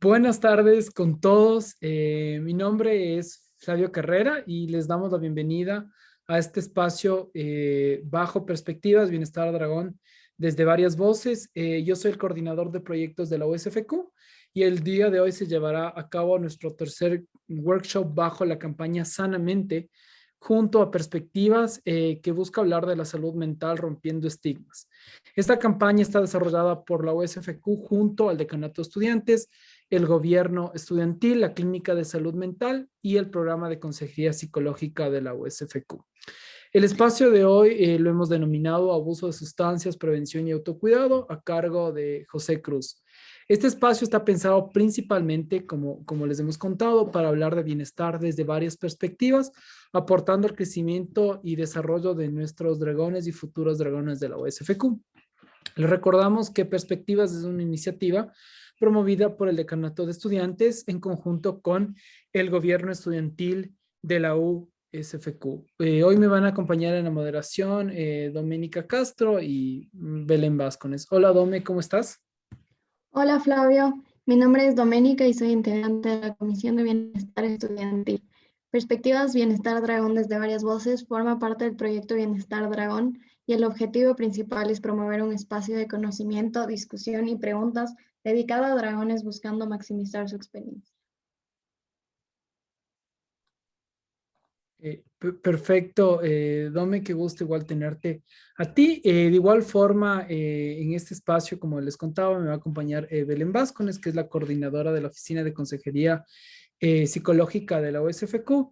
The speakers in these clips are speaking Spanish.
Buenas tardes con todos. Mi nombre es Flavio Carrera y les damos la bienvenida a este espacio Bajo Perspectivas, Bienestar Dragón, desde varias voces. Yo soy el coordinador de proyectos de la USFQ y el día de hoy se llevará a cabo nuestro tercer workshop bajo la campaña Sanamente, junto a Perspectivas, que busca hablar de la salud mental rompiendo estigmas. Esta campaña está desarrollada por la USFQ junto al Decanato de Estudiantes, el Gobierno Estudiantil, la Clínica de Salud Mental y el Programa de Consejería Psicológica de la USFQ. El espacio de hoy lo hemos denominado Abuso de Sustancias, Prevención y Autocuidado, a cargo de José Cruz. Este espacio está pensado principalmente, como les hemos contado, para hablar de bienestar desde varias perspectivas, aportando al crecimiento y desarrollo de nuestros dragones y futuros dragones de la USFQ. Les recordamos que Perspectivas es una iniciativa promovida por el Decanato de Estudiantes en conjunto con el Gobierno Estudiantil de la USFQ. Hoy me van a acompañar en la moderación Doménica Castro y Belén Vázquez. Hola Dome, ¿cómo estás? Hola Flavio, mi nombre es Doménica y soy integrante de la Comisión de Bienestar Estudiantil. Perspectivas Bienestar Dragón desde varias voces forma parte del proyecto Bienestar Dragón y el objetivo principal es promover un espacio de conocimiento, discusión y preguntas dedicado a dragones buscando maximizar su experiencia. Perfecto, Dome, qué gusto igual tenerte a ti. De igual forma, en este espacio, como les contaba, me va a acompañar Belén Vázquez, que es la coordinadora de la Oficina de Consejería Psicológica de la USFQ.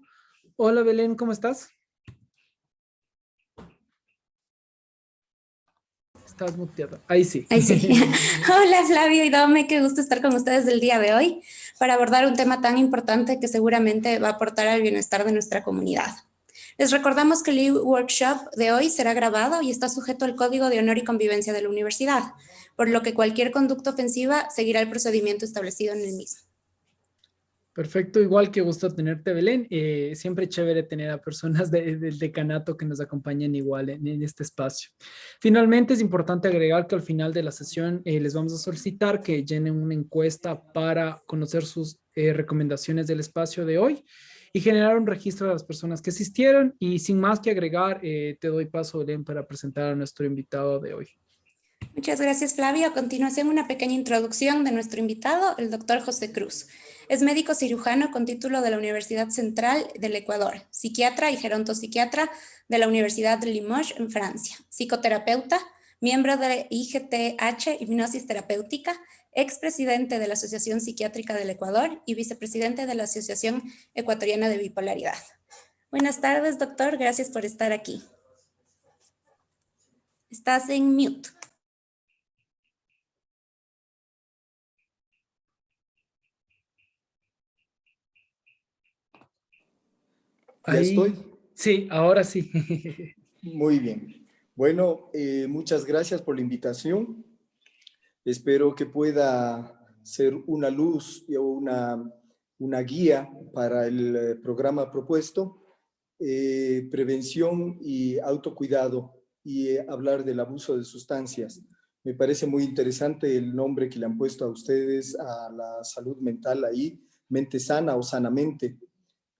Hola Belén, ¿cómo estás? Estás muteada. Ahí sí. Ahí sí. Hola Flavio y Dome, qué gusto estar con ustedes el día de hoy para abordar un tema tan importante que seguramente va a aportar al bienestar de nuestra comunidad. Les recordamos que el e-workshop de hoy será grabado y está sujeto al Código de Honor y Convivencia de la universidad, por lo que cualquier conducta ofensiva seguirá el procedimiento establecido en el mismo. Perfecto, igual que gusto tenerte, Belén. Siempre chévere tener a personas del decanato que nos acompañen igual en este espacio. Finalmente, es importante agregar que al final de la sesión les vamos a solicitar que llenen una encuesta para conocer sus recomendaciones del espacio de hoy y generar un registro de las personas que asistieron. Y sin más que agregar, te doy paso, Belén, para presentar a nuestro invitado de hoy. Muchas gracias, Flavio. A continuación, una pequeña introducción de nuestro invitado, el doctor José Cruz. Es médico cirujano con título de la Universidad Central del Ecuador, psiquiatra y gerontopsiquiatra de la Universidad de Limoges en Francia, psicoterapeuta, miembro de IGTH, Hipnosis Terapéutica, expresidente de la Asociación Psiquiátrica del Ecuador y vicepresidente de la Asociación Ecuatoriana de Bipolaridad. Buenas tardes, doctor. Gracias por estar aquí. Estás en mute. ¿Ya estoy? Sí, ahora sí. Muy bien. Bueno, muchas gracias por la invitación. Espero que pueda ser una luz y una guía para el programa propuesto, prevención y autocuidado, y hablar del abuso de sustancias. Me parece muy interesante el nombre que le han puesto a ustedes a la salud mental ahí, mente sana o sanamente.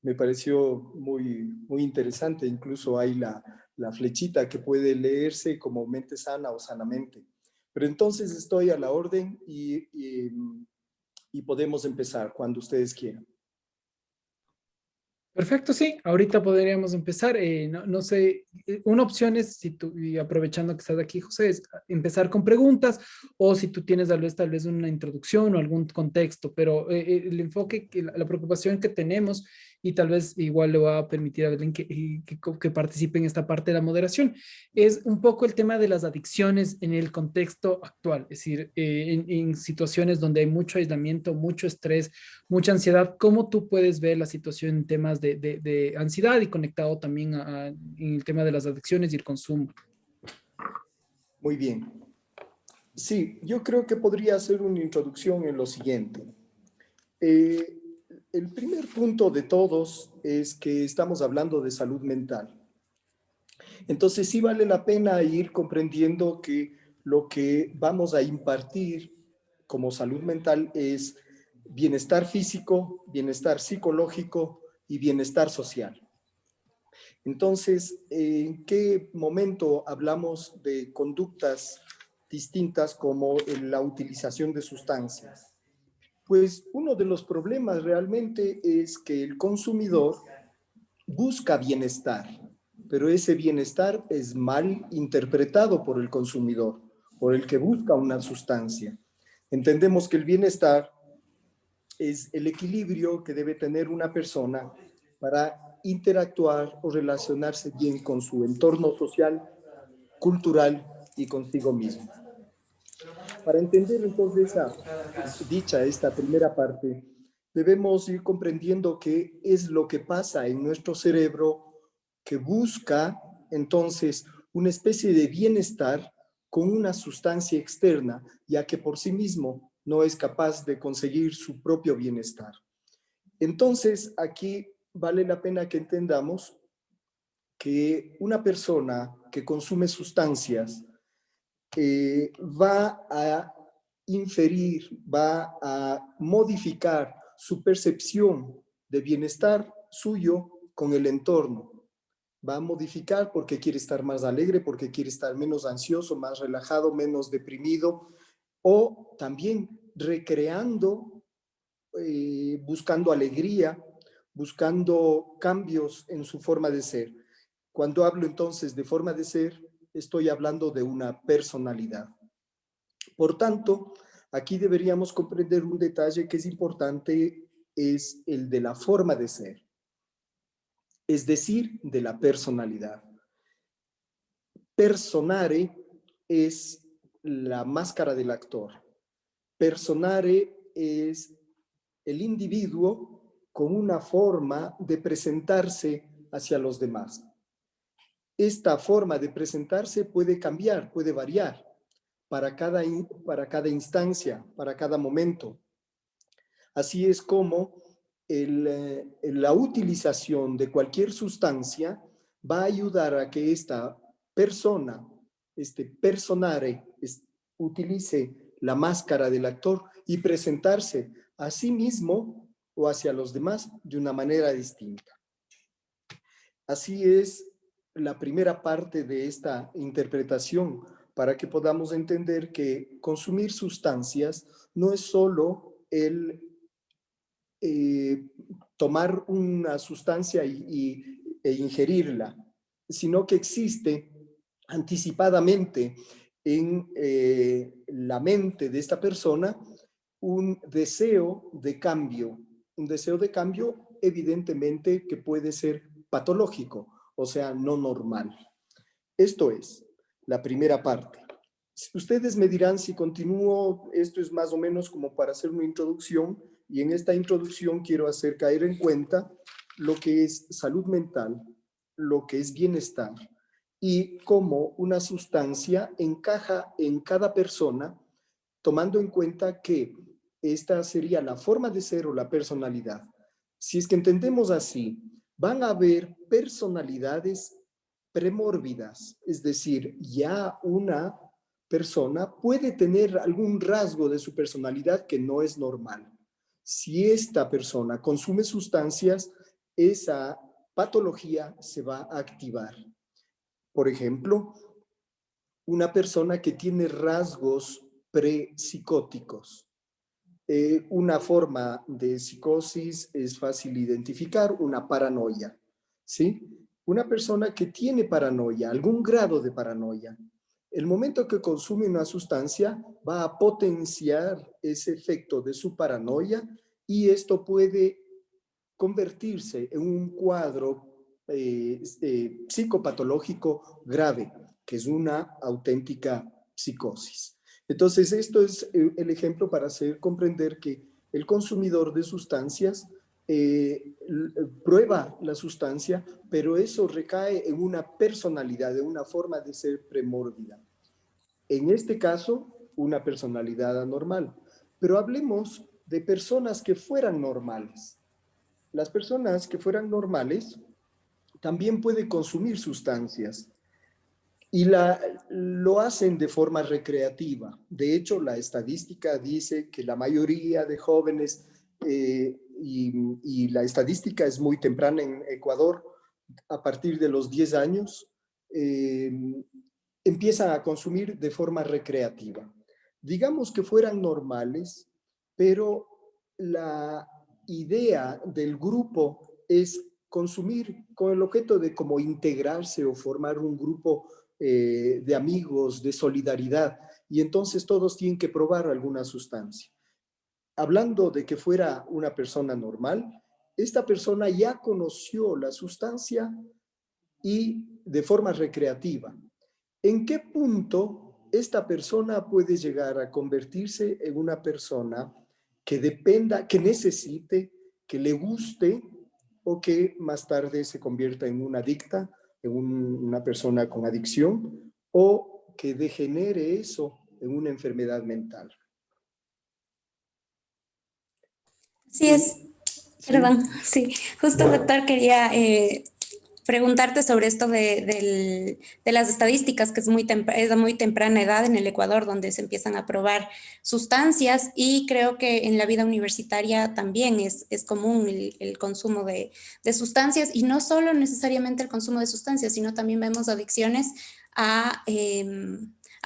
Me pareció muy interesante. Incluso hay la flechita que puede leerse como mente sana o sanamente. Pero entonces estoy a la orden y podemos empezar cuando ustedes quieran. Perfecto, sí, ahorita podríamos empezar. No sé, una opción es, si tú, y aprovechando que estás aquí, José, es empezar con preguntas o si tú tienes tal vez una introducción o algún contexto, pero el enfoque, la preocupación que tenemos y tal vez igual le va a permitir a Belén que participe en esta parte de la moderación, es un poco el tema de las adicciones en el contexto actual, es decir, en situaciones donde hay mucho aislamiento, mucho estrés, mucha ansiedad. ¿Cómo tú puedes ver la situación en temas de ansiedad y conectado también en el tema de las adicciones y el consumo? Muy bien. Sí, yo creo que podría hacer una introducción en lo siguiente. El primer punto de todos es que estamos hablando de salud mental. Entonces sí vale la pena ir comprendiendo que lo que vamos a impartir como salud mental es bienestar físico, bienestar psicológico y bienestar social. Entonces, ¿en qué momento hablamos de conductas distintas como la utilización de sustancias? Pues uno de los problemas realmente es que el consumidor busca bienestar, pero ese bienestar es mal interpretado por el consumidor, por el que busca una sustancia. Entendemos que el bienestar es el equilibrio que debe tener una persona para interactuar o relacionarse bien con su entorno social, cultural y consigo mismo. Para entender entonces esta primera parte, debemos ir comprendiendo qué es lo que pasa en nuestro cerebro que busca entonces una especie de bienestar con una sustancia externa, ya que por sí mismo no es capaz de conseguir su propio bienestar. Entonces, aquí vale la pena que entendamos que una persona que consume sustancias va a inferir, va a modificar su percepción de bienestar suyo con el entorno. Va a modificar porque quiere estar más alegre, porque quiere estar menos ansioso, más relajado, menos deprimido, o también recreando, buscando alegría, buscando cambios en su forma de ser. Cuando hablo entonces de forma de ser, estoy hablando de una personalidad. Por tanto, aquí deberíamos comprender un detalle que es importante, es el de la forma de ser, es decir, de la personalidad. Personare es la máscara del actor. Personare es el individuo con una forma de presentarse hacia los demás. Esta forma de presentarse puede cambiar, puede variar para cada instancia, para cada momento. Así es como la utilización de cualquier sustancia va a ayudar a que esta persona, este personare, utilice la máscara del actor y presentarse a sí mismo o hacia los demás de una manera distinta. Así es la primera parte de esta interpretación, para que podamos entender que consumir sustancias no es solo el tomar una sustancia e ingerirla, sino que existe anticipadamente en la mente de esta persona un deseo de cambio evidentemente que puede ser patológico, o sea, no normal. Esto es la primera parte. Ustedes me dirán si continúo, esto es más o menos como para hacer una introducción, y en esta introducción quiero hacer caer en cuenta lo que es salud mental, lo que es bienestar, y cómo una sustancia encaja en cada persona, tomando en cuenta que esta sería la forma de ser o la personalidad. Si es que entendemos así, van a haber personalidades premórbidas, es decir, ya una persona puede tener algún rasgo de su personalidad que no es normal. Si esta persona consume sustancias, esa patología se va a activar. Por ejemplo, una persona que tiene rasgos prepsicóticos. Una forma de psicosis es fácil identificar, una paranoia, ¿sí? Una persona que tiene paranoia, algún grado de paranoia, el momento que consume una sustancia va a potenciar ese efecto de su paranoia, y esto puede convertirse en un cuadro psicopatológico grave, que es una auténtica psicosis. Entonces, esto es el ejemplo para hacer comprender que el consumidor de sustancias prueba la sustancia, pero eso recae en una personalidad, en una forma de ser premórbida. En este caso, una personalidad anormal. Pero hablemos de personas que fueran normales. Las personas que fueran normales también pueden consumir sustancias. y lo hacen de forma recreativa. De hecho, la estadística dice que la mayoría de jóvenes, y la estadística es muy temprana en Ecuador, a partir de los 10 años, empiezan a consumir de forma recreativa. Digamos que fueran normales, pero la idea del grupo es consumir con el objeto de como integrarse o formar un grupo de amigos, de solidaridad, y entonces todos tienen que probar alguna sustancia. Hablando de que fuera una persona normal, esta persona ya conoció la sustancia y de forma recreativa. ¿En qué punto esta persona puede llegar a convertirse en una persona que dependa, que necesite, que le guste o que más tarde se convierta en una adicta, en una persona con adicción o que degenere eso en una enfermedad mental? Sí es, Sí. perdón, sí, justo doctor quería preguntarte sobre esto de las estadísticas, que es de muy temprana edad en el Ecuador, donde se empiezan a probar sustancias, y creo que en la vida universitaria también es común el consumo de sustancias, y no solo necesariamente el consumo de sustancias, sino también vemos adicciones a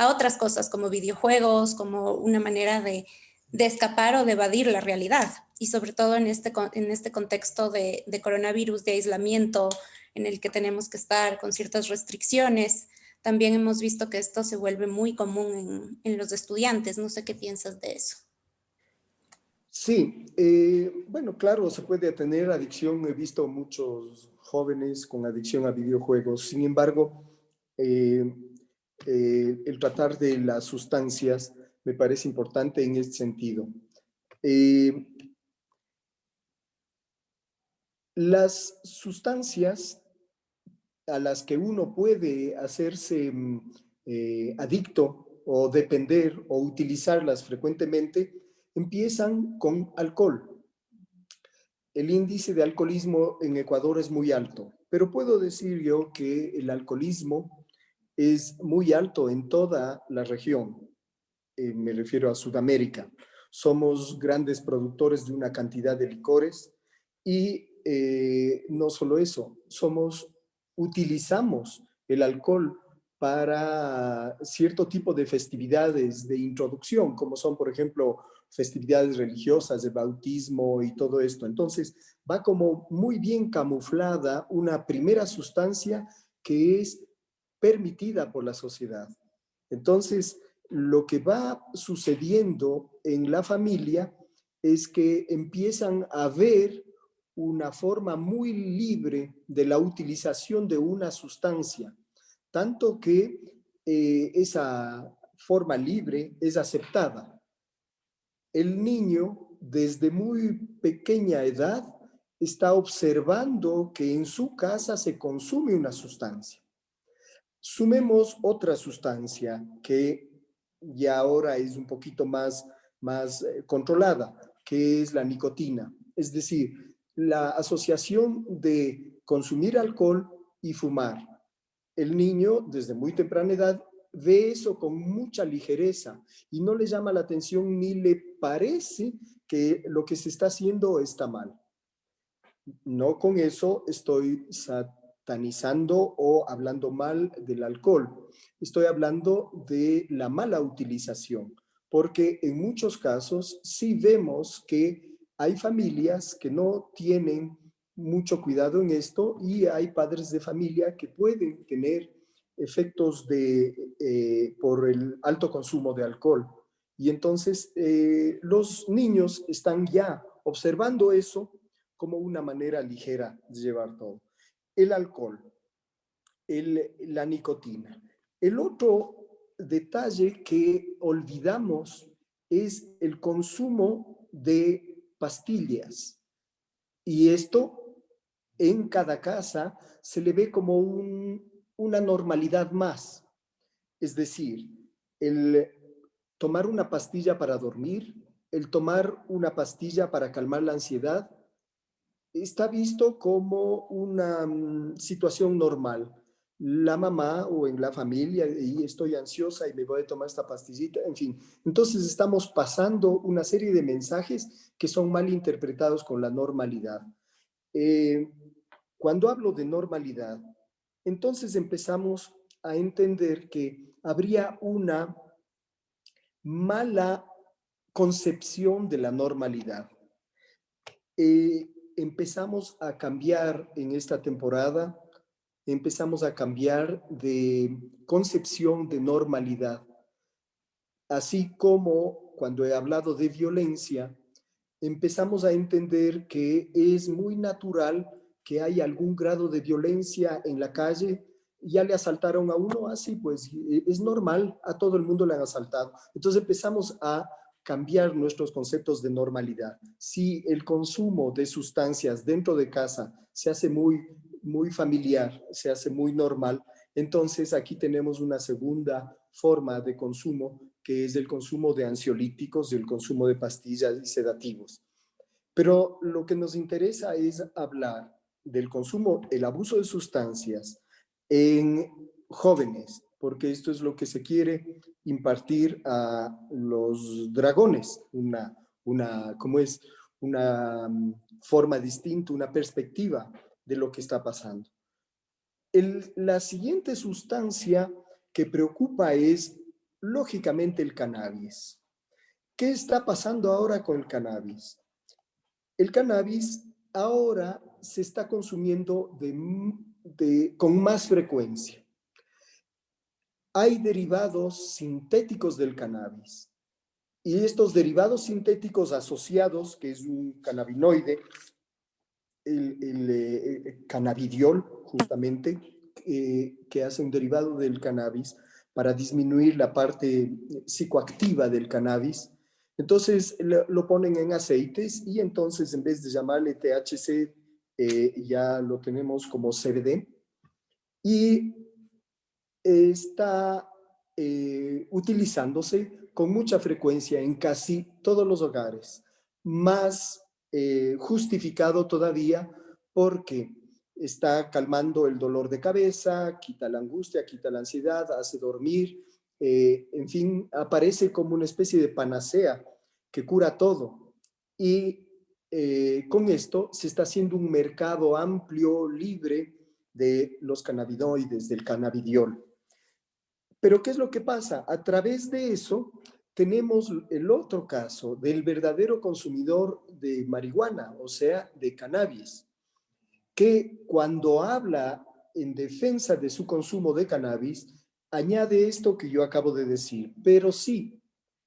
otras cosas, como videojuegos, como una manera de escapar o de evadir la realidad. Y sobre todo en este contexto de coronavirus, de aislamiento, en el que tenemos que estar con ciertas restricciones, también hemos visto que esto se vuelve muy común en los estudiantes. No sé qué piensas de eso. Sí, bueno, claro, se puede tener adicción. He visto muchos jóvenes con adicción a videojuegos. Sin embargo, el tratar de las sustancias me parece importante en este sentido. Las sustancias a las que uno puede hacerse adicto o depender o utilizarlas frecuentemente empiezan con alcohol. El índice de alcoholismo en Ecuador es muy alto, pero puedo decir yo que el alcoholismo es muy alto en toda la región. Me refiero a Sudamérica. Somos grandes productores de una cantidad de licores y no solo eso, utilizamos el alcohol para cierto tipo de festividades de introducción, como son, por ejemplo, festividades religiosas de bautismo y todo esto. Entonces, va como muy bien camuflada una primera sustancia que es permitida por la sociedad. Entonces, lo que va sucediendo en la familia es que empiezan a ver una forma muy libre de la utilización de una sustancia, tanto que esa forma libre es aceptada. El niño, desde muy pequeña edad, está observando que en su casa se consume una sustancia. Sumemos otra sustancia que ya ahora es un poquito más controlada, que es la nicotina. Es decir, la asociación de consumir alcohol y fumar. El niño, desde muy temprana edad, ve eso con mucha ligereza y no le llama la atención ni le parece que lo que se está haciendo está mal. No con eso estoy satanizando o hablando mal del alcohol. Estoy hablando de la mala utilización, porque en muchos casos sí vemos que hay familias que no tienen mucho cuidado en esto y hay padres de familia que pueden tener efectos por el alto consumo de alcohol. Y entonces los niños están ya observando eso como una manera ligera de llevar todo. El alcohol, la nicotina. El otro detalle que olvidamos es el consumo de pastillas. Y esto en cada casa se le ve como una normalidad más. Es decir, el tomar una pastilla para dormir, el tomar una pastilla para calmar la ansiedad, está visto como una situación normal. la mamá o en la familia, y estoy ansiosa y me voy a tomar esta pastillita, en fin. Entonces estamos pasando una serie de mensajes que son mal interpretados con la normalidad. Eh, Cuando hablo de normalidad, entonces empezamos a entender que habría una mala concepción de la normalidad. Empezamos a cambiar en esta temporada, empezamos a cambiar de concepción de normalidad, así como cuando he hablado de violencia, empezamos a entender que es muy natural que haya algún grado de violencia en la calle. Ya le asaltaron a uno, así pues es normal, a todo el mundo le han asaltado. Entonces empezamos a cambiar nuestros conceptos de normalidad. Si el consumo de sustancias dentro de casa se hace muy familiar, se hace muy normal, entonces aquí tenemos una segunda forma de consumo, que es el consumo de ansiolíticos y el consumo de pastillas y sedativos. Pero lo que nos interesa es hablar del consumo, el abuso de sustancias en jóvenes, porque esto es lo que se quiere impartir a los dragones, ¿cómo es? Una forma distinta, una perspectiva de lo que está pasando. La siguiente sustancia que preocupa es, lógicamente, el cannabis. ¿Qué está pasando ahora con el cannabis? El cannabis ahora se está consumiendo con más frecuencia. Hay derivados sintéticos del cannabis y estos derivados sintéticos asociados, que es un cannabinoide, el cannabidiol, justamente, que hace un derivado del cannabis para disminuir la parte psicoactiva del cannabis. Entonces lo ponen en aceites y entonces en vez de llamarle THC, ya lo tenemos como CBD. Y está utilizándose con mucha frecuencia en casi todos los hogares, más justificado todavía porque está calmando el dolor de cabeza, quita la angustia, quita la ansiedad, hace dormir, en fin, aparece como una especie de panacea que cura todo. Y con esto se está haciendo un mercado amplio, libre de los cannabinoides, del cannabidiol. Pero ¿qué es lo que pasa? A través de eso tenemos el otro caso del verdadero consumidor de marihuana, o sea, de cannabis, que cuando habla en defensa de su consumo de cannabis, añade esto que yo acabo de decir. Pero sí,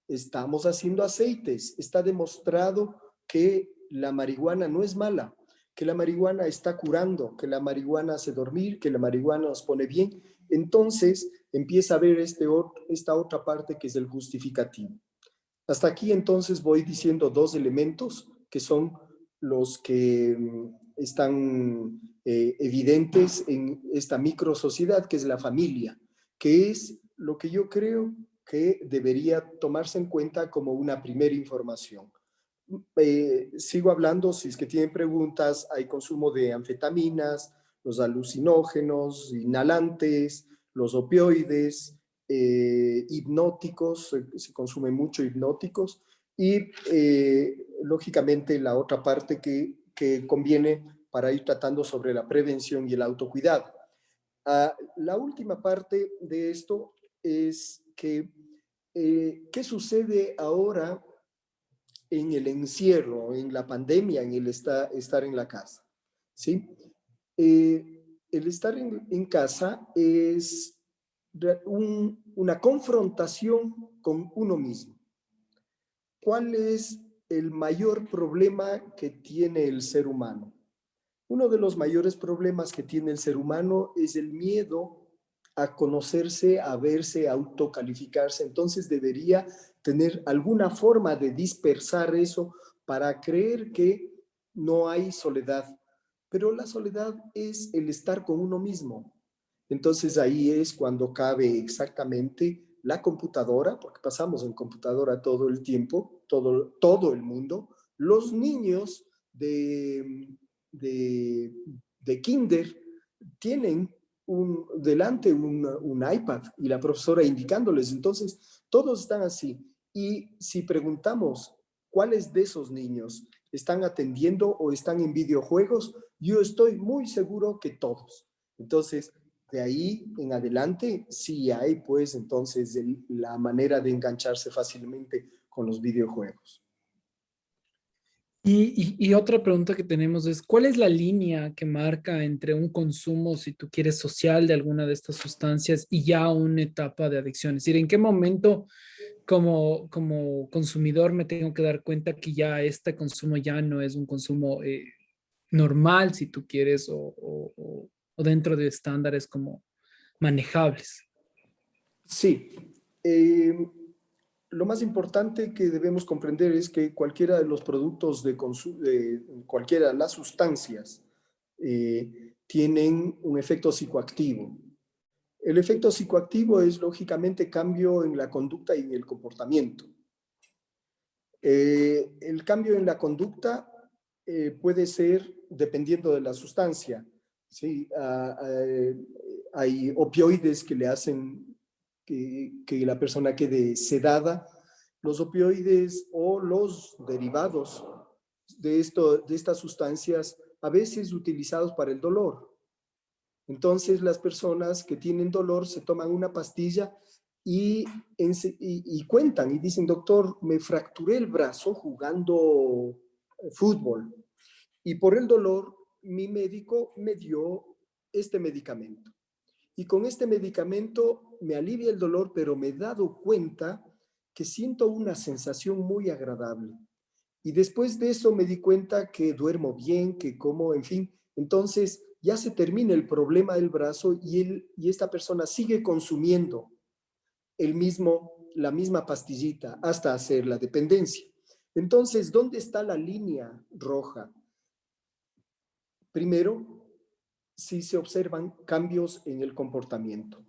estamos haciendo aceites. Está demostrado que la marihuana no es mala, que la marihuana está curando, que la marihuana hace dormir, que la marihuana nos pone bien. Entonces empieza a ver esta otra parte que es el justificativo. Hasta aquí entonces voy diciendo dos elementos que son los que están evidentes en esta micro sociedad que es la familia, que es lo que yo creo que debería tomarse en cuenta como una primera información. Sigo hablando, si es que tienen preguntas, hay consumo de anfetaminas, los alucinógenos, inhalantes, los opioides, hipnóticos, se consume mucho hipnóticos y lógicamente la otra parte que conviene para ir tratando sobre la prevención y el autocuidado. La última parte de esto es que ¿qué sucede ahora en el encierro, en la pandemia, en el estar en la casa? ¿Sí? El estar en casa es una confrontación con uno mismo. ¿Cuál es el mayor problema que tiene el ser humano? Uno de los mayores problemas que tiene el ser humano es el miedo a conocerse, a verse, a autocalificarse. Entonces debería tener alguna forma de dispersar eso para creer que no hay soledad. Pero la soledad es el estar con uno mismo. Entonces ahí es cuando cabe exactamente la computadora, porque pasamos en computadora todo el tiempo, todo el mundo. Los niños de kinder tienen delante un iPad y la profesora indicándoles. Entonces, todos están así. Y si preguntamos cuáles de esos niños están atendiendo o están en videojuegos, yo estoy muy seguro que todos. Entonces, de ahí en adelante, sí hay, pues, entonces, la manera de engancharse fácilmente con los videojuegos. Y otra pregunta que tenemos es, ¿cuál es la línea que marca entre un consumo, si tú quieres, social de alguna de estas sustancias y ya una etapa de adicción? Es decir, ¿en qué momento como consumidor me tengo que dar cuenta que ya este consumo ya no es un consumo normal, si tú quieres, o dentro de estándares como manejables? Sí. Lo más importante que debemos comprender es que cualquiera de los productos de consumo, cualquiera de las sustancias, tienen un efecto psicoactivo. El efecto psicoactivo es lógicamente cambio en la conducta y en el comportamiento. El cambio en la conducta puede ser dependiendo de la sustancia. ¿Sí? Hay opioides que le hacen que la persona quede sedada. Los opioides o los derivados de estas sustancias a veces utilizados para el dolor. Entonces las personas que tienen dolor se toman una pastilla y cuentan y dicen, doctor, me fracturé el brazo jugando fútbol y por el dolor mi médico me dio este medicamento. Y con este medicamento me alivia el dolor, pero me he dado cuenta que siento una sensación muy agradable. Y después de eso me di cuenta que duermo bien, que como, en fin. Entonces ya se termina el problema del brazo y esta persona sigue consumiendo la misma pastillita hasta hacer la dependencia. Entonces, ¿dónde está la línea roja? Primero, si se observan cambios en el comportamiento.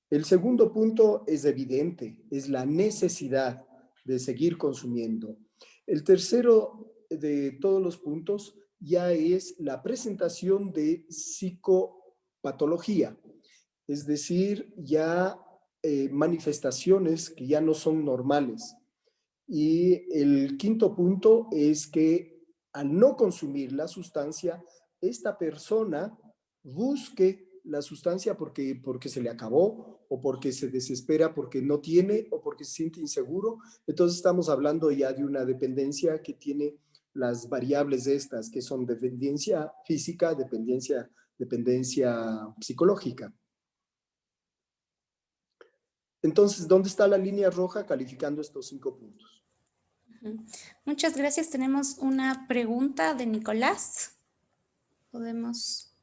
El segundo punto es evidente, es la necesidad de seguir consumiendo. El tercero de todos los puntos ya es la presentación de psicopatología, es decir, ya manifestaciones que ya no son normales. Y el quinto punto es que al no consumir la sustancia, esta persona busque la sustancia porque se le acabó o porque se desespera porque no tiene o porque se siente inseguro. Entonces estamos hablando ya de una dependencia que tiene las variables estas, que son dependencia física, dependencia psicológica. Entonces, ¿dónde está la línea roja calificando estos 5 puntos? Muchas gracias. Tenemos una pregunta de Nicolás. Podemos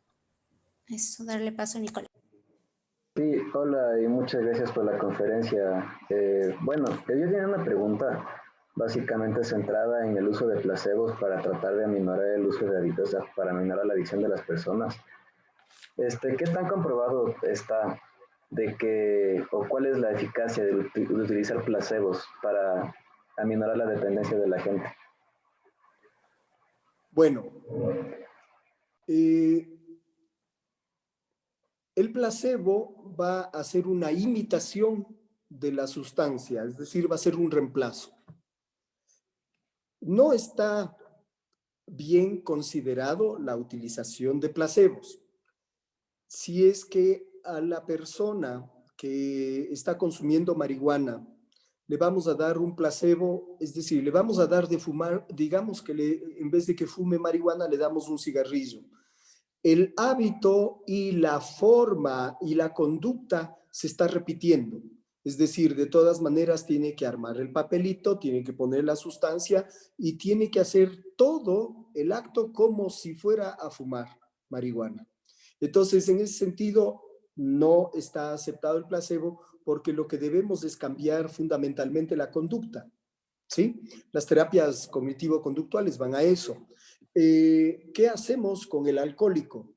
darle paso a Nicolás. Sí, hola y muchas gracias por la conferencia. Bueno, yo tenía una pregunta básicamente centrada en el uso de placebos para tratar de aminorar el uso de adictos, para aminorar la adicción de las personas. ¿Qué tan comprobado está de que, o cuál es la eficacia de utilizar placebos para aminorar la dependencia de la gente? Bueno, el placebo va a ser una imitación de la sustancia, es decir, va a ser un reemplazo. No está bien considerado la utilización de placebos. Si es que a la persona que está consumiendo marihuana le vamos a dar un placebo, es decir, le vamos a dar de fumar, digamos que en vez de que fume marihuana le damos un cigarrillo. El hábito y la forma y la conducta se está repitiendo. Es decir, de todas maneras tiene que armar el papelito, tiene que poner la sustancia y tiene que hacer todo el acto como si fuera a fumar marihuana. Entonces, en ese sentido, no está aceptado el placebo porque lo que debemos es cambiar fundamentalmente la conducta. ¿Sí? Las terapias cognitivo-conductuales van a eso. ¿Qué hacemos con el alcohólico?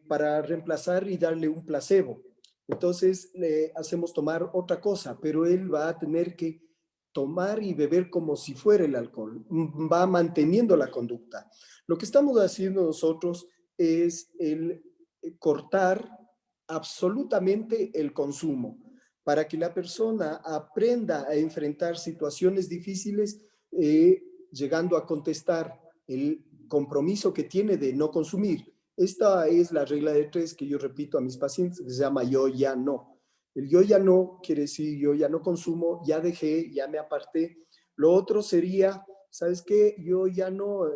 Para reemplazar y darle un placebo. Entonces le hacemos tomar otra cosa, pero él va a tener que tomar y beber como si fuera el alcohol. Va manteniendo la conducta. Lo que estamos haciendo nosotros es el cortar absolutamente el consumo, para que la persona aprenda a enfrentar situaciones difíciles, llegando a contestar el compromiso que tiene de no consumir. Esta es la regla de 3 que yo repito a mis pacientes, que se llama yo ya no. El yo ya no quiere decir yo ya no consumo, ya dejé, ya me aparté. Lo otro sería, ¿sabes qué? Yo ya no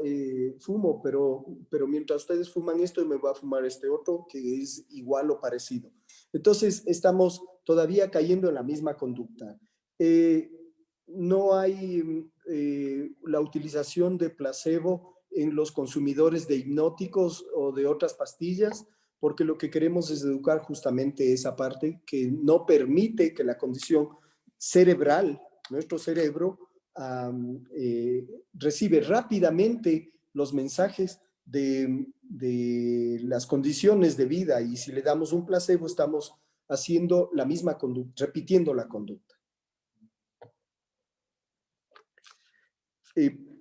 fumo, pero mientras ustedes fuman esto, me voy a fumar este otro que es igual o parecido. Entonces, estamos todavía cayendo en la misma conducta. No hay la utilización de placebo en los consumidores de hipnóticos o de otras pastillas, porque lo que queremos es educar justamente esa parte que no permite que la condición cerebral, nuestro cerebro, recibe rápidamente los mensajes de las condiciones de vida, y si le damos un placebo estamos haciendo la misma conducta, repitiendo la conducta.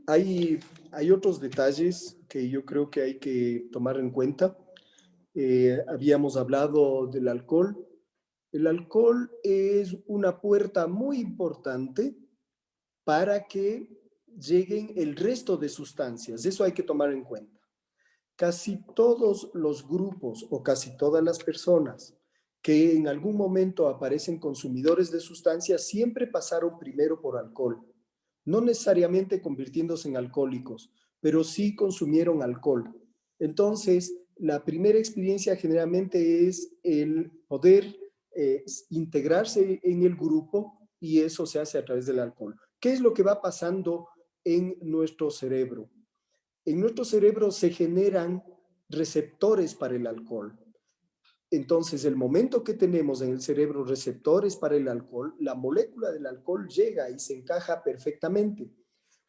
Hay otros detalles que yo creo que hay que tomar en cuenta. Habíamos hablado del alcohol. El alcohol es una puerta muy importante para que lleguen el resto de sustancias. Eso hay que tomar en cuenta. Casi todos los grupos o casi todas las personas que en algún momento aparecen consumidores de sustancias siempre pasaron primero por alcohol. No necesariamente convirtiéndose en alcohólicos, pero sí consumieron alcohol. Entonces, la primera experiencia generalmente es el poder integrarse en el grupo, y eso se hace a través del alcohol. ¿Qué es lo que va pasando en nuestro cerebro? En nuestro cerebro se generan receptores para el alcohol. Entonces, el momento que tenemos en el cerebro receptores para el alcohol, la molécula del alcohol llega y se encaja perfectamente.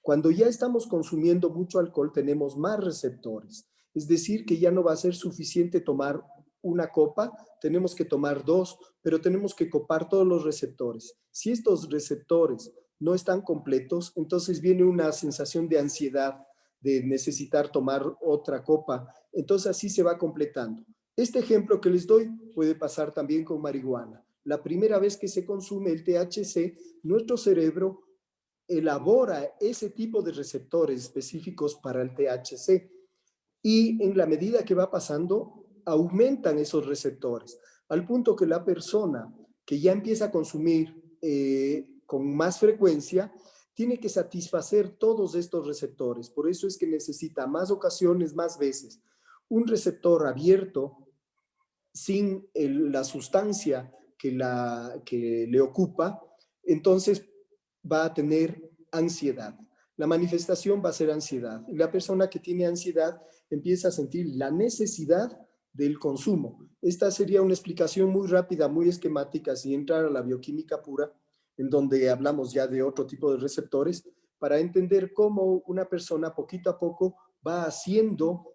Cuando ya estamos consumiendo mucho alcohol, tenemos más receptores. Es decir, que ya no va a ser suficiente tomar una copa, tenemos que tomar 2, pero tenemos que copar todos los receptores. Si estos receptores no están completos, entonces viene una sensación de ansiedad, de necesitar tomar otra copa. Entonces así se va completando. Este ejemplo que les doy puede pasar también con marihuana. La primera vez que se consume el THC, nuestro cerebro elabora ese tipo de receptores específicos para el THC, y en la medida que va pasando, aumentan esos receptores, al punto que la persona que ya empieza a consumir con más frecuencia, tiene que satisfacer todos estos receptores. Por eso es que necesita más ocasiones, más veces. Un receptor abierto, sin la sustancia que le ocupa, entonces va a tener ansiedad. La manifestación va a ser ansiedad. Y la persona que tiene ansiedad empieza a sentir la necesidad del consumo. Esta sería una explicación muy rápida, muy esquemática, sin entrar a la bioquímica pura, en donde hablamos ya de otro tipo de receptores, para entender cómo una persona poquito a poco va haciendo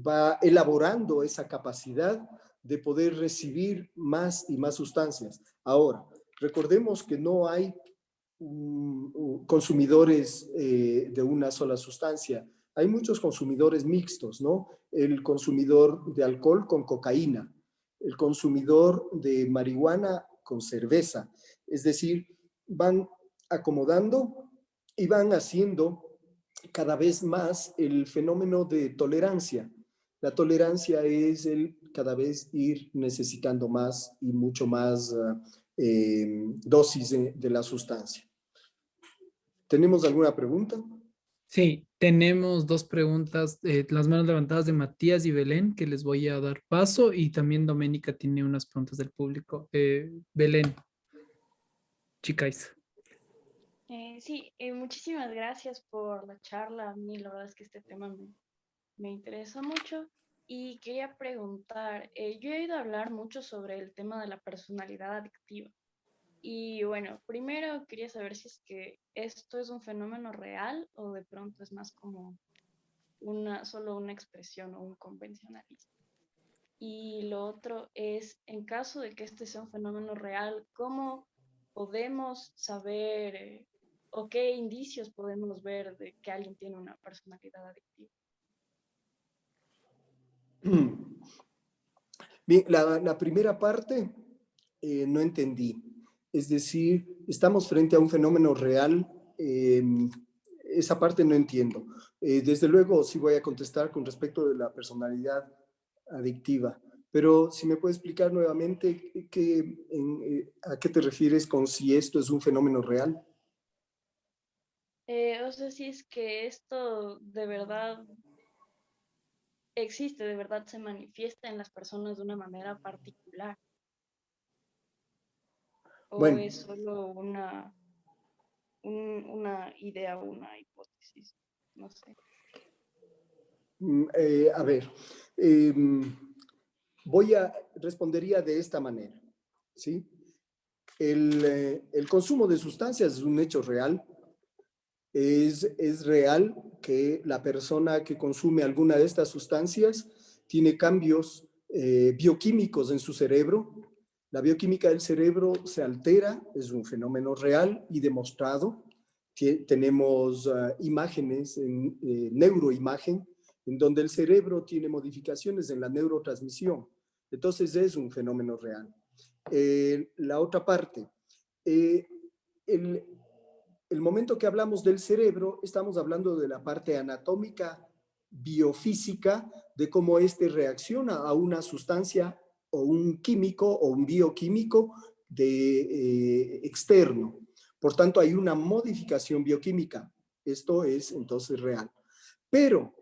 va elaborando esa capacidad de poder recibir más y más sustancias. Ahora, recordemos que no hay consumidores de una sola sustancia. Hay muchos consumidores mixtos, ¿no? El consumidor de alcohol con cocaína, el consumidor de marihuana con cerveza. Es decir, van acomodando y van haciendo cada vez más el fenómeno de tolerancia. La tolerancia es el cada vez ir necesitando más y mucho más dosis de la sustancia. ¿Tenemos alguna pregunta? Sí, tenemos dos preguntas, las manos levantadas de Matías y Belén, que les voy a dar paso, y también Doménica tiene unas preguntas del público. Belén, chicas. Sí, muchísimas gracias por la charla. A mí la verdad es que este tema me interesa mucho y quería preguntar, yo he oído hablar mucho sobre el tema de la personalidad adictiva. Y bueno, primero quería saber si es que esto es un fenómeno real o de pronto es más como solo una expresión o un convencionalismo. Y lo otro es, en caso de que este sea un fenómeno real, ¿cómo podemos saber o qué indicios podemos ver de que alguien tiene una personalidad adictiva? Bien, la primera parte no entendí. Es decir, estamos frente a un fenómeno real. Esa parte no entiendo. Desde luego, sí voy a contestar con respecto de la personalidad adictiva. Pero si me puede explicar nuevamente a qué te refieres con si esto es un fenómeno real. O sea, si es que esto de verdad existe, de verdad se manifiesta en las personas de una manera particular, o Bueno, es solo una idea, una hipótesis, no sé. a ver, respondería de esta manera, ¿sí? El consumo de sustancias es un hecho real. Es real que la persona que consume alguna de estas sustancias tiene cambios bioquímicos en su cerebro. La bioquímica del cerebro se altera, es un fenómeno real y demostrado. Tenemos imágenes, neuroimagen, en donde el cerebro tiene modificaciones en la neurotransmisión. Entonces es un fenómeno real. La otra parte, eh, el, el momento que hablamos del cerebro, estamos hablando de la parte anatómica, biofísica, de cómo éste reacciona a una sustancia o un químico o un bioquímico externo. Por tanto, hay una modificación bioquímica. Esto es entonces real. Pero,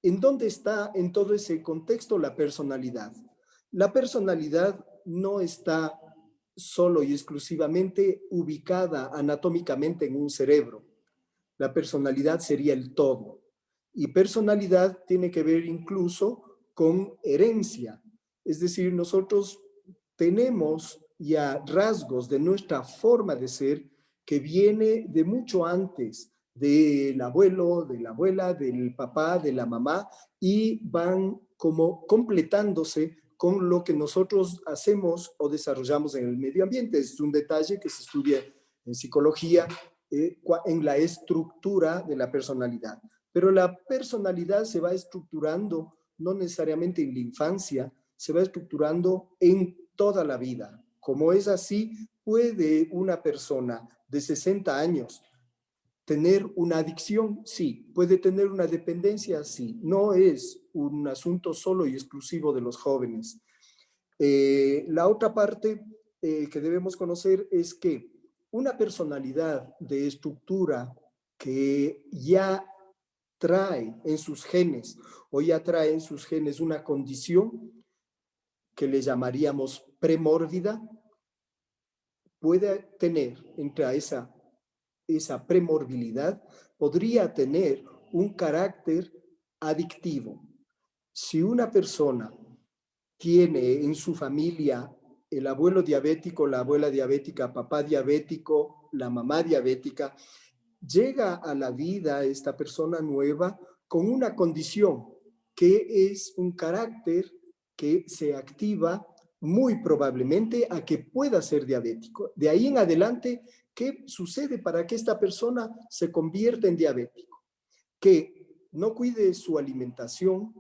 ¿en dónde está en todo ese contexto la personalidad? La personalidad no está solo y exclusivamente ubicada anatómicamente en un cerebro. La personalidad sería el todo. Y personalidad tiene que ver incluso con herencia. Es decir, nosotros tenemos ya rasgos de nuestra forma de ser que viene de mucho antes del abuelo, de la abuela, del papá, de la mamá, y van como completándose con lo que nosotros hacemos o desarrollamos en el medio ambiente. Es un detalle que se estudia en psicología, en la estructura de la personalidad. Pero la personalidad se va estructurando no necesariamente en la infancia, se va estructurando en toda la vida. Como es así, ¿puede una persona de 60 años tener una adicción? Sí. ¿Puede tener una dependencia? Sí. No es un asunto solo y exclusivo de los jóvenes. La otra parte que debemos conocer es que una personalidad de estructura que ya trae en sus genes o ya trae en sus genes una condición que le llamaríamos premórbida, puede tener entre esa premorbilidad, podría tener un carácter adictivo. Si una persona tiene en su familia el abuelo diabético, la abuela diabética, papá diabético, la mamá diabética, llega a la vida esta persona nueva con una condición que es un carácter que se activa muy probablemente a que pueda ser diabético. De ahí en adelante, ¿qué sucede para que esta persona se convierta en diabético? Que no cuide su alimentación,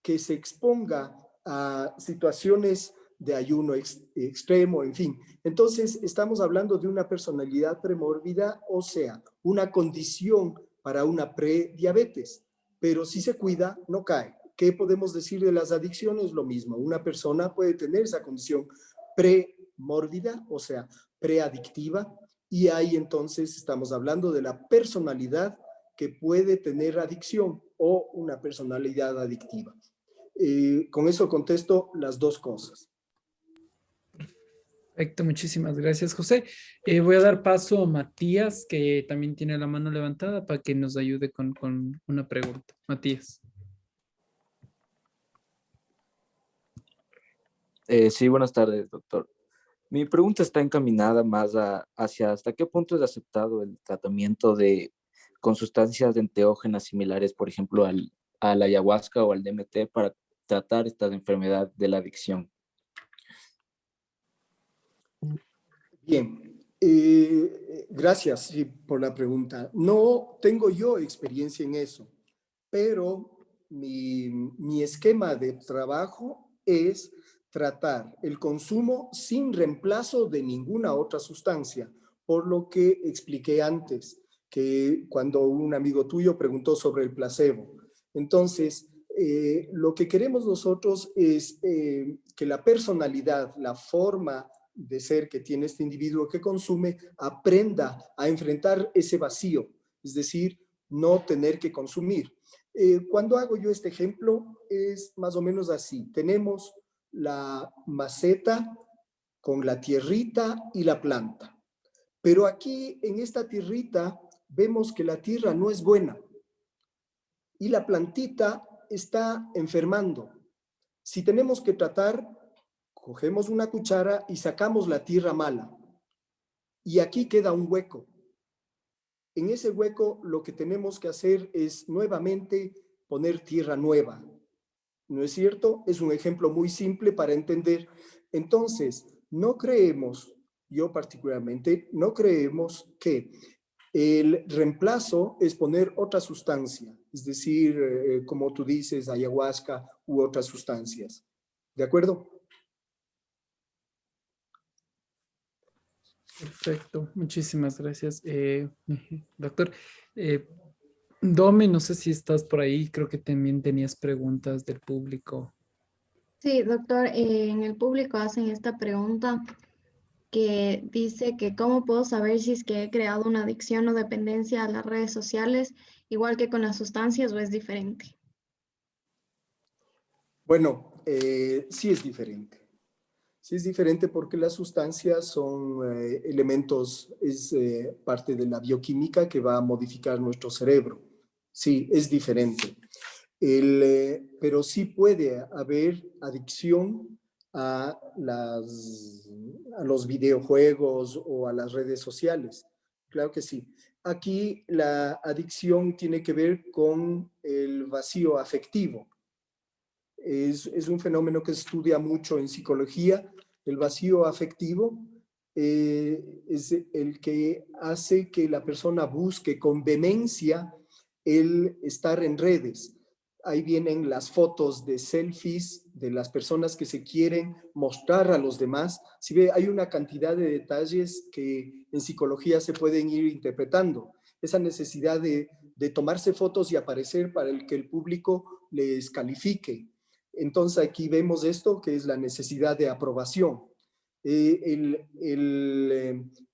que se exponga a situaciones de ayuno extremo, en fin. Entonces, estamos hablando de una personalidad premórbida, o sea, una condición para una prediabetes, pero si se cuida, no cae. ¿Qué podemos decir de las adicciones? Lo mismo, una persona puede tener esa condición premórbida, o sea, preadictiva, y ahí entonces estamos hablando de la personalidad que puede tener adicción o una personalidad adictiva. Con eso contesto las dos cosas. Perfecto, muchísimas gracias, José. Voy a dar paso a Matías, que también tiene la mano levantada, para que nos ayude con una pregunta. Matías. Sí, buenas tardes, doctor. Mi pregunta está encaminada más hacia hasta qué punto es aceptado el tratamiento con sustancias enteógenas similares, por ejemplo, a la ayahuasca o al DMT para tratar esta enfermedad de la adicción. Bien, gracias sí, por la pregunta. No tengo yo experiencia en eso, pero mi esquema de trabajo es tratar el consumo sin reemplazo de ninguna otra sustancia, por lo que expliqué antes, que cuando un amigo tuyo preguntó sobre el placebo. Entonces, lo que queremos nosotros es que la personalidad, la forma de ser que tiene este individuo que consume, aprenda a enfrentar ese vacío, es decir, no tener que consumir. Cuando hago yo este ejemplo, es más o menos así. Tenemos la maceta con la tierrita y la planta. Pero aquí, en esta tierrita, vemos que la tierra no es buena y la plantita está enfermando. Si tenemos que tratar, cogemos una cuchara y sacamos la tierra mala. Y aquí queda un hueco. En ese hueco lo que tenemos que hacer es nuevamente poner tierra nueva. ¿No es cierto? Es un ejemplo muy simple para entender. Entonces, no creemos, yo particularmente, no creemos que el reemplazo es poner otra sustancia, es decir, como tú dices, ayahuasca u otras sustancias. ¿De acuerdo? Perfecto, muchísimas gracias. Doctor, Dome, no sé si estás por ahí, creo que también tenías preguntas del público. Sí, doctor, en el público hacen esta pregunta que dice que cómo puedo saber si es que he creado una adicción o dependencia a las redes sociales, igual que con las sustancias, o es diferente. Bueno, sí es diferente. Sí es diferente porque las sustancias son elementos, es parte de la bioquímica que va a modificar nuestro cerebro. Sí, es diferente. Pero sí puede haber adicción a los videojuegos o a las redes sociales. Claro que sí. Aquí la adicción tiene que ver con el vacío afectivo. Es un fenómeno que se estudia mucho en psicología. El vacío afectivo es el que hace que la persona busque con vehemencia el estar en redes. Ahí vienen las fotos de selfies de las personas que se quieren mostrar a los demás. Si ve, hay una cantidad de detalles que en psicología se pueden ir interpretando. Esa necesidad de tomarse fotos y aparecer para que el público les califique. Entonces aquí vemos esto, que es la necesidad de aprobación. El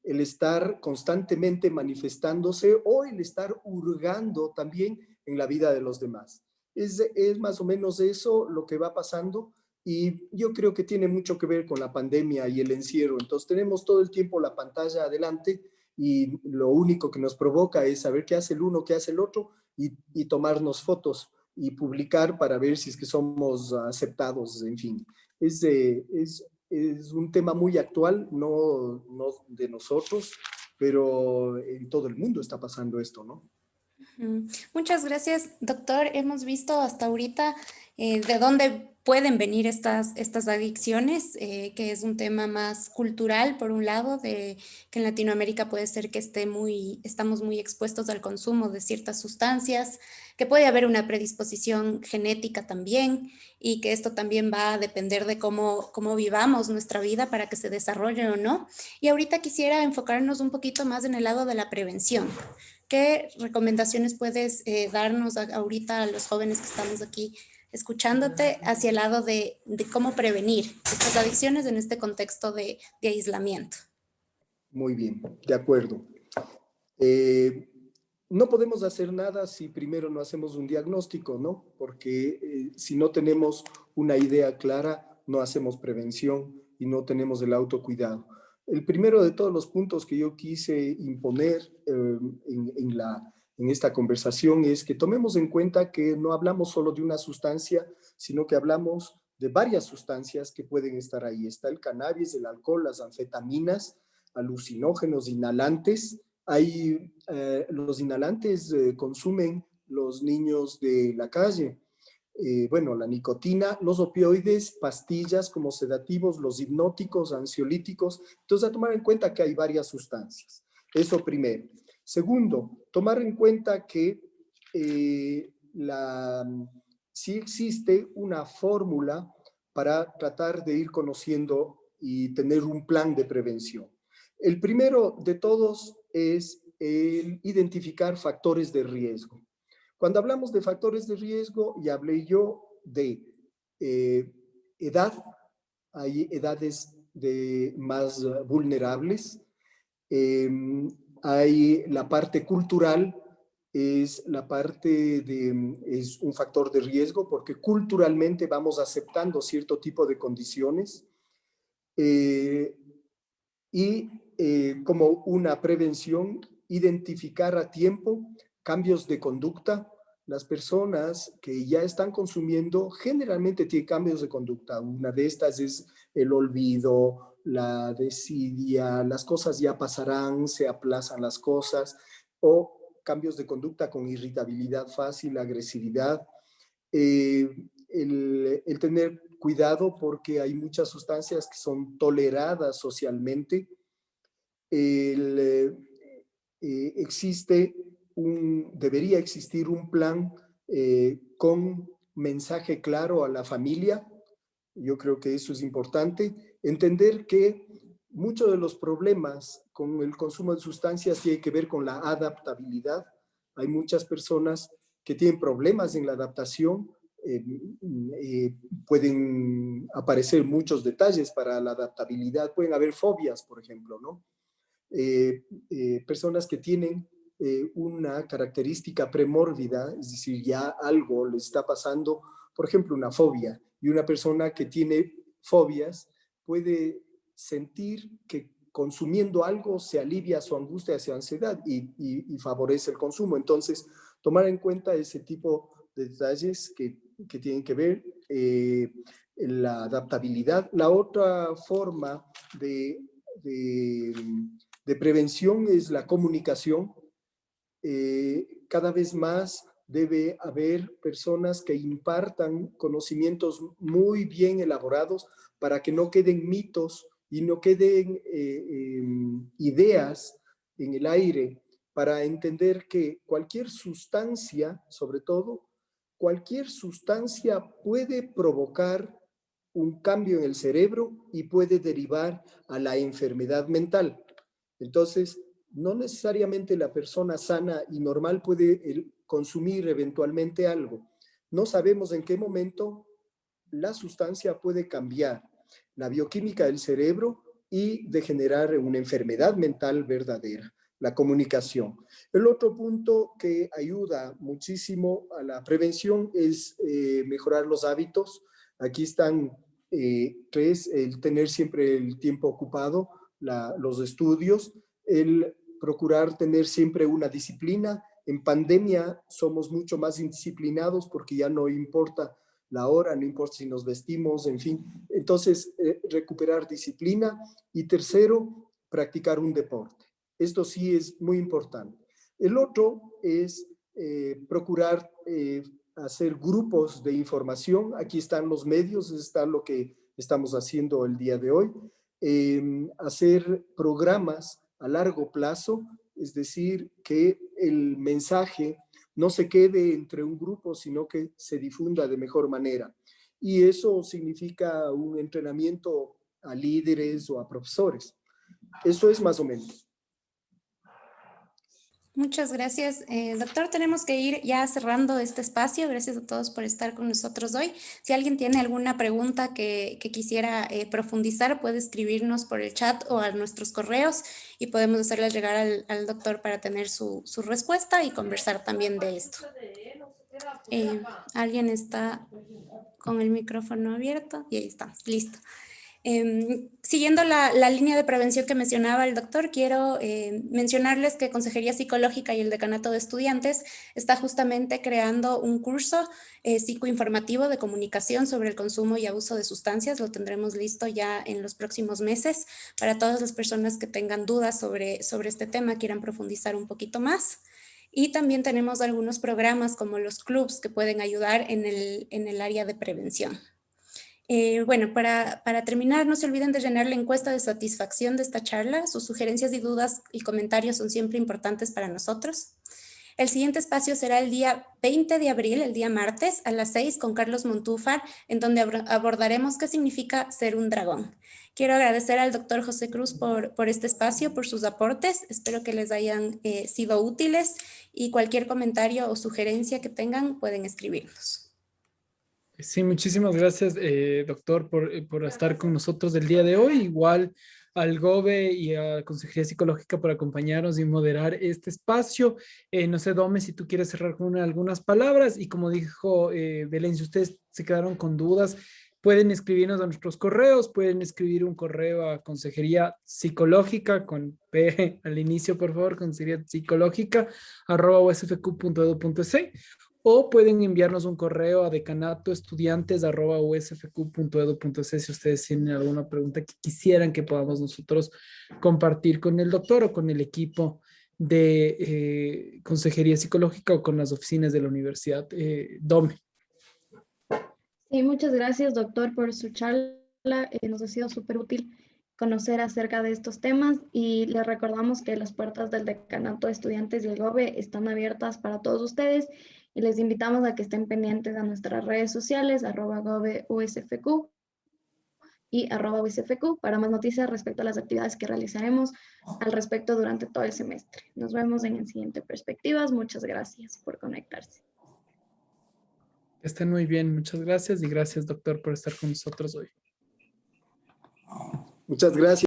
estar constantemente manifestándose o el estar hurgando también en la vida de los demás. Es más o menos eso lo que va pasando, y yo creo que tiene mucho que ver con la pandemia y el encierro. Entonces tenemos todo el tiempo la pantalla adelante y lo único que nos provoca es saber qué hace el uno, qué hace el otro y tomarnos fotos y publicar para ver si es que somos aceptados, en fin. Es un tema muy actual, no de nosotros, pero en todo el mundo está pasando esto, ¿no? Muchas gracias, doctor. Hemos visto hasta ahorita de dónde pueden venir estas adicciones, que es un tema más cultural, por un lado, de que en Latinoamérica puede ser que estamos muy expuestos al consumo de ciertas sustancias, que puede haber una predisposición genética también, y que esto también va a depender de cómo vivamos nuestra vida para que se desarrolle o no. Y ahorita quisiera enfocarnos un poquito más en el lado de la prevención. ¿Qué recomendaciones puedes darnos ahorita a los jóvenes que estamos aquí escuchándote hacia el lado de cómo prevenir estas adicciones en este contexto de aislamiento? Muy bien, de acuerdo. No podemos hacer nada si primero no hacemos un diagnóstico, ¿no? Porque si no tenemos una idea clara, no hacemos prevención y no tenemos el autocuidado. El primero de todos los puntos que yo quise imponer en esta conversación es que tomemos en cuenta que no hablamos solo de una sustancia, sino que hablamos de varias sustancias que pueden estar ahí. Está el cannabis, el alcohol, las anfetaminas, alucinógenos, inhalantes. Los inhalantes consumen los niños de la calle. Bueno, la nicotina, los opioides, pastillas como sedativos, los hipnóticos, ansiolíticos. Entonces, a tomar en cuenta que hay varias sustancias. Eso primero. Segundo, tomar en cuenta que sí existe una fórmula para tratar de ir conociendo y tener un plan de prevención. El primero de todos es el identificar factores de riesgo. Cuando hablamos de factores de riesgo, ya hablé yo de edad. Hay edades más vulnerables. Hay la parte cultural, es un factor de riesgo porque culturalmente vamos aceptando cierto tipo de condiciones. Como una prevención, identificar a tiempo cambios de conducta. Las personas que ya están consumiendo generalmente tienen cambios de conducta. Una de estas es el olvido, la desidia, las cosas ya pasarán, se aplazan las cosas, o cambios de conducta con irritabilidad fácil, agresividad. El tener cuidado porque hay muchas sustancias que son toleradas socialmente. Debería existir un plan con mensaje claro a la familia. Yo creo que eso es importante. Entender que muchos de los problemas con el consumo de sustancias tiene que ver con la adaptabilidad. Hay muchas personas que tienen problemas en la adaptación. Pueden aparecer muchos detalles para la adaptabilidad. Pueden haber fobias, por ejemplo, ¿no? Personas que tienen una característica premórbida, es decir, ya algo le está pasando, por ejemplo, una fobia, y una persona que tiene fobias puede sentir que consumiendo algo se alivia su angustia, su ansiedad y favorece el consumo. Entonces, tomar en cuenta ese tipo de detalles que tienen que ver la adaptabilidad. La otra forma de prevención es la comunicación. Cada vez más debe haber personas que impartan conocimientos muy bien elaborados para que no queden mitos y no queden ideas en el aire, para entender que cualquier sustancia, sobre todo, cualquier sustancia puede provocar un cambio en el cerebro y puede derivar a la enfermedad mental. Entonces, no necesariamente la persona sana y normal puede consumir eventualmente algo. No sabemos en qué momento la sustancia puede cambiar la bioquímica del cerebro y degenerar en una enfermedad mental verdadera, la comunicación. El otro punto que ayuda muchísimo a la prevención es mejorar los hábitos. Aquí están tres: el tener siempre el tiempo ocupado, los estudios, el procurar tener siempre una disciplina. En pandemia somos mucho más indisciplinados porque ya no importa la hora, no importa si nos vestimos, en fin. Entonces, recuperar disciplina. Y tercero, practicar un deporte. Esto sí es muy importante. El otro es procurar hacer grupos de información. Aquí están los medios, está lo que estamos haciendo el día de hoy. Hacer programas a largo plazo, es decir, que el mensaje no se quede entre un grupo, sino que se difunda de mejor manera. Y eso significa un entrenamiento a líderes o a profesores. Eso es más o menos. Muchas gracias, doctor. Tenemos que ir ya cerrando este espacio. Gracias a todos por estar con nosotros hoy. Si alguien tiene alguna pregunta que quisiera profundizar, puede escribirnos por el chat o a nuestros correos y podemos hacerles llegar al doctor para tener su respuesta y conversar también de esto. ¿Alguien está con el micrófono abierto? Y ahí está, listo. Siguiendo la línea de prevención que mencionaba el doctor, quiero mencionarles que Consejería Psicológica y el Decanato de Estudiantes está justamente creando un curso psicoinformativo de comunicación sobre el consumo y abuso de sustancias. Lo tendremos listo ya en los próximos meses para todas las personas que tengan dudas sobre este tema, quieran profundizar un poquito más. Y también tenemos algunos programas como los clubs que pueden ayudar en el área de prevención. Bueno, para terminar, no se olviden de llenar la encuesta de satisfacción de esta charla. Sus sugerencias y dudas y comentarios son siempre importantes para nosotros. El siguiente espacio será el día 20 de abril, el día martes, a las 6 con Carlos Montúfar, en donde abordaremos qué significa ser un dragón. Quiero agradecer al doctor José Cruz por este espacio, por sus aportes. Espero que les hayan sido útiles y cualquier comentario o sugerencia que tengan pueden escribirnos. Sí, muchísimas gracias, doctor, por estar con nosotros el día de hoy. Igual al GOBE y a Consejería Psicológica por acompañarnos y moderar este espacio. No sé, Dome, si tú quieres cerrar con algunas palabras. Y como dijo Belén, si ustedes se quedaron con dudas, pueden escribirnos a nuestros correos, pueden escribir un correo a Consejería Psicológica con P al inicio, por favor, consejería psicológica @usfq.edu.es, o pueden enviarnos un correo a decanatoestudiantes@usfq.edu.es si ustedes tienen alguna pregunta que quisieran que podamos nosotros compartir con el doctor o con el equipo de Consejería Psicológica o con las oficinas de la universidad. Dome. Sí, muchas gracias, doctor, por su charla. Nos ha sido súper útil conocer acerca de estos temas y les recordamos que las puertas del Decanato de Estudiantes y el GOBE están abiertas para todos ustedes y les invitamos a que estén pendientes a nuestras redes sociales, @GOBEUSFQ y @USFQ para más noticias respecto a las actividades que realizaremos al respecto durante todo el semestre. Nos vemos en el siguiente Perspectivas. Muchas gracias por conectarse. Que estén muy bien, muchas gracias y gracias, doctor, por estar con nosotros hoy. Muchas gracias.